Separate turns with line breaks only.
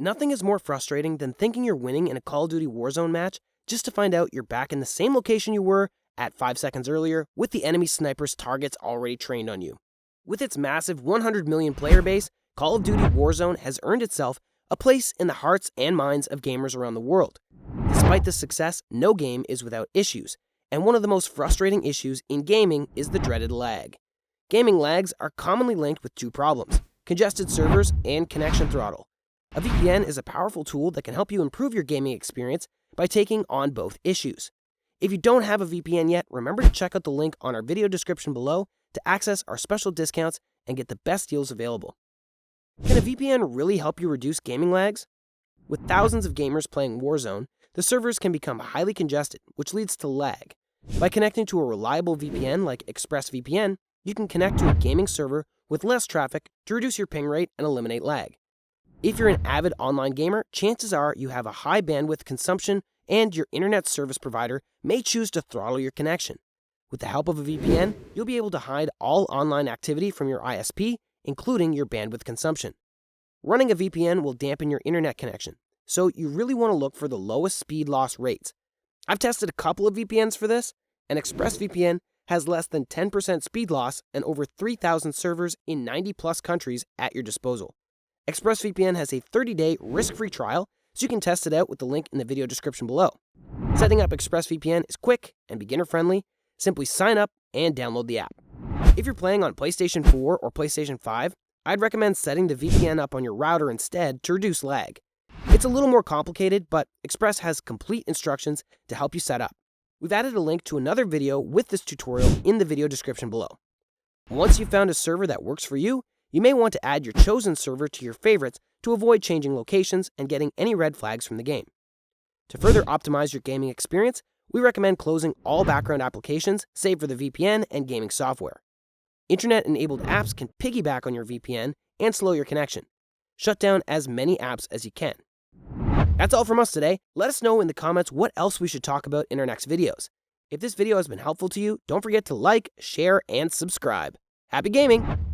Nothing is more frustrating than thinking you're winning in a Call of Duty Warzone match just to find out you're back in the same location you were at 5 seconds earlier with the enemy sniper's targets already trained on you. With its massive 100 million player base, Call of Duty Warzone has earned itself a place in the hearts and minds of gamers around the world. Despite this success, no game is without issues, and one of the most frustrating issues in gaming is the dreaded lag. Gaming lags are commonly linked with two problems: congested servers and connection throttle. A VPN is a powerful tool that can help you improve your gaming experience by taking on both issues. If you don't have a VPN yet, remember to check out the link on our video description below to access our special discounts and get the best deals available. Can a VPN really help you reduce gaming lags? With thousands of gamers playing Warzone, the servers can become highly congested, which leads to lag. By connecting to a reliable VPN like ExpressVPN, you can connect to a gaming server with less traffic to reduce your ping rate and eliminate lag. If you're an avid online gamer, chances are you have a high bandwidth consumption and your internet service provider may choose to throttle your connection. With the help of a VPN, you'll be able to hide all online activity from your ISP, including your bandwidth consumption. Running a VPN will dampen your internet connection, so you really want to look for the lowest speed loss rates. I've tested a couple of VPNs for this, and ExpressVPN has less than 10% speed loss and over 3,000 servers in 90+ countries at your disposal. ExpressVPN has a 30-day risk-free trial, so you can test it out with the link in the video description below. Setting up ExpressVPN is quick and beginner-friendly. Simply sign up and download the app. If you're playing on PlayStation 4 or PlayStation 5, I'd recommend setting the VPN up on your router instead to reduce lag. It's a little more complicated, but Express has complete instructions to help you set up. We've added a link to another video with this tutorial in the video description below. Once you've found a server that works for you, you may want to add your chosen server to your favorites to avoid changing locations and getting any red flags from the game. To further optimize your gaming experience, we recommend closing all background applications save for the VPN and gaming software. Internet-enabled apps can piggyback on your VPN and slow your connection. Shut down as many apps as you can. That's all from us today. Let us know in the comments what else we should talk about in our next videos. If this video has been helpful to you, don't forget to like, share, and subscribe. Happy gaming!